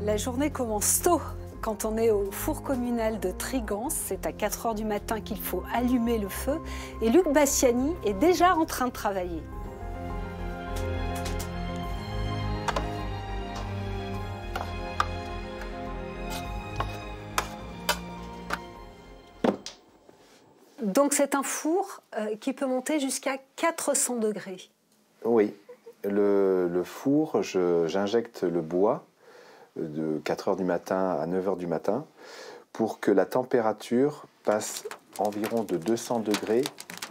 La journée commence tôt quand on est au four communal de Trigance. C'est à 4 h du matin qu'il faut allumer le feu. Et Luc Bassiani est déjà en train de travailler. Donc c'est un four qui peut monter jusqu'à 400 degrés. Oui, le four, j'injecte le bois de 4 h du matin à 9 h du matin pour que la température passe environ de 200 degrés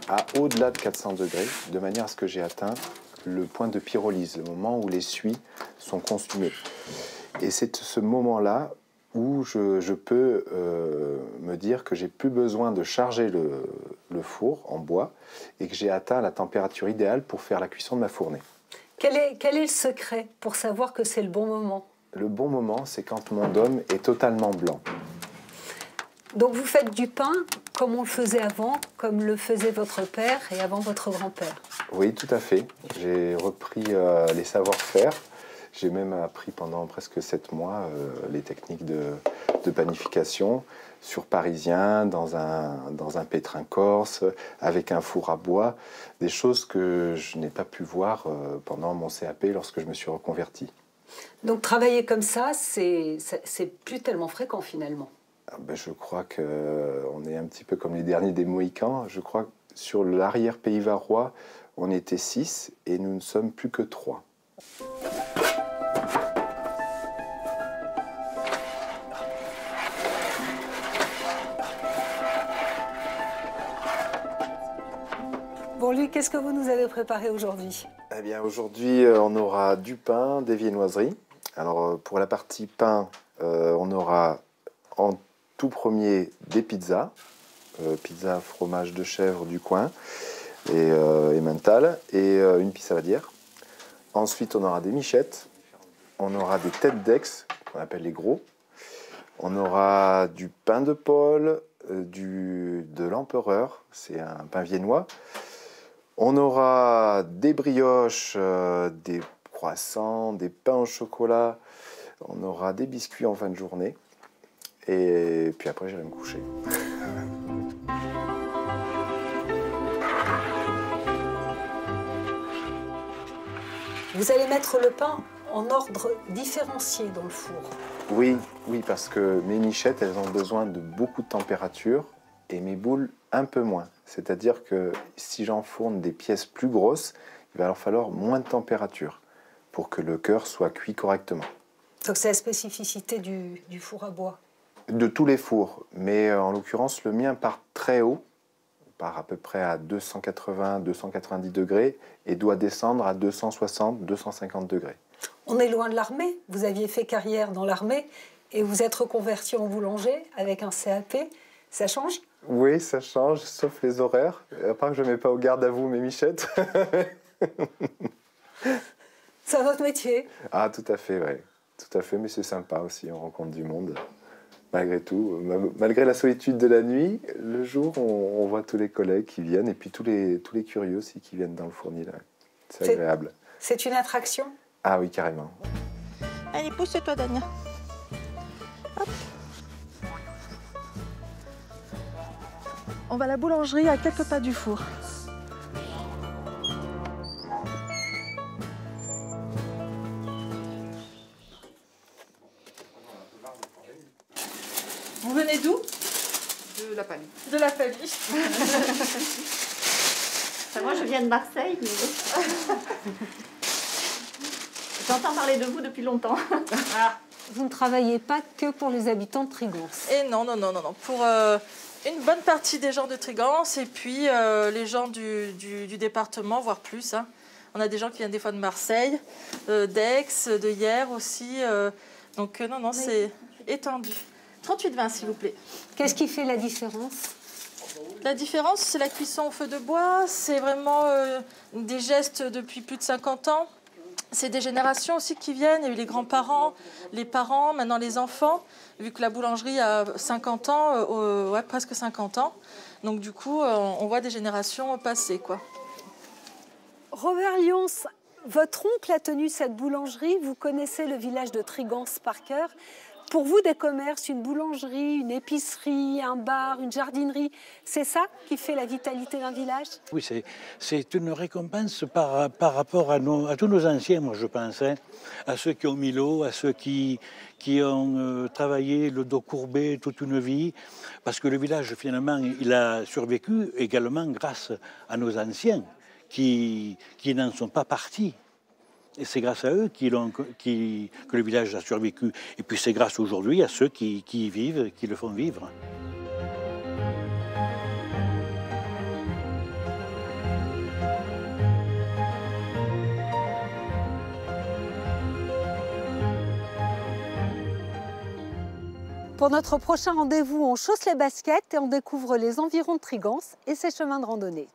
à au-delà de 400 degrés, de manière à ce que j'ai atteint le point de pyrolyse, le moment où les suies sont consumées. Et c'est ce moment-là où je peux me dire que j'ai plus besoin de charger le four en bois et que j'ai atteint la température idéale pour faire la cuisson de ma fournée. Quel est le secret pour savoir que c'est le bon moment? Le bon moment, c'est quand mon dôme est totalement blanc. Donc vous faites du pain comme on le faisait avant, comme le faisait votre père et avant votre grand-père? Oui, tout à fait. J'ai repris les savoir-faire. J'ai même appris pendant presque 7 mois les techniques de panification sur parisien, dans un pétrin corse, avec un four à bois, des choses que je n'ai pas pu voir pendant mon CAP lorsque je me suis reconverti. Donc travailler comme ça, c'est plus tellement fréquent finalement. Je crois qu'on est un petit peu comme les derniers des Mohicans. Je crois que sur l'arrière-pays varois, on était 6 et nous ne sommes plus que 3. Bon, Luc, qu'est-ce que vous nous avez préparé aujourd'hui? Eh bien, aujourd'hui, on aura du pain, des viennoiseries. Alors, pour la partie pain, on aura en tout premier des pizzas. Pizza fromage de chèvre du coin et emmental, et une pizza saladière. Ensuite, on aura des michettes. On aura des têtes d'aix, qu'on appelle les gros. On aura du pain de Paul, de l'empereur, c'est un pain viennois. On aura des brioches, des croissants, des pains au chocolat. On aura des biscuits en fin de journée. Et puis après, j'irai me coucher. Vous allez mettre le pain en ordre différencié dans le four. Oui, parce que mes michettes, elles ont besoin de beaucoup de température et mes boules un peu moins. C'est-à-dire que si j'enfourne des pièces plus grosses, il va alors falloir moins de température pour que le cœur soit cuit correctement. Donc c'est la spécificité du four à bois. De tous les fours, mais en l'occurrence, le mien part très haut, part à peu près à 280-290 degrés et doit descendre à 260-250 degrés. On est loin de l'armée. Vous aviez fait carrière dans l'armée et vous êtes reconverti en boulanger avec un CAP. Ça change? Oui, ça change, sauf les horaires. À part que je ne mets pas au garde à vous mes michettes. C'est votre métier? Ah, tout à fait, oui. Tout à fait, mais c'est sympa aussi, on rencontre du monde. Malgré tout, malgré la solitude de la nuit, le jour, on voit tous les collègues qui viennent et puis tous les curieux aussi qui viennent dans le fournil. C'est agréable. C'est une attraction? Ah oui, carrément. Allez, pousse-toi, Dania. Hop. On va à la boulangerie à quelques pas du four. Vous venez d'où? De la Pally. De la famille. Moi, je viens de Marseille. Mais... J'entends parler de vous depuis longtemps. Ah. Vous ne travaillez pas que pour les habitants de Trigance? Et non. Pour une bonne partie des gens de Trigance et puis les gens du département, voire plus. Hein. On a des gens qui viennent des fois de Marseille, d'Aix, de Hyères aussi. Donc non, c'est étendu. 38,20 s'il vous plaît. Qu'est-ce qui fait la différence? La différence, c'est la cuisson au feu de bois. C'est vraiment des gestes depuis plus de 50 ans. C'est des générations aussi qui viennent. Il y a eu les grands-parents, les parents, maintenant les enfants. Vu que la boulangerie a 50 ans, ouais, presque 50 ans. Donc du coup, on voit des générations passer, quoi. Robert Lyons, Votre oncle a tenu cette boulangerie, vous connaissez le village de Trigance par cœur. Pour vous, des commerces, une boulangerie, une épicerie, un bar, une jardinerie, c'est ça qui fait la vitalité d'un village? Oui, c'est une récompense par rapport à tous nos anciens, moi je pense, hein, à ceux qui ont mis l'eau, à ceux qui ont travaillé le dos courbé toute une vie, parce que le village finalement il a survécu également grâce à nos anciens qui n'en sont pas partis. Et c'est grâce à eux que le village a survécu. Et puis c'est grâce aujourd'hui à ceux qui y vivent, qui le font vivre. Pour notre prochain rendez-vous, on chausse les baskets et on découvre les environs de Trigance et ses chemins de randonnée.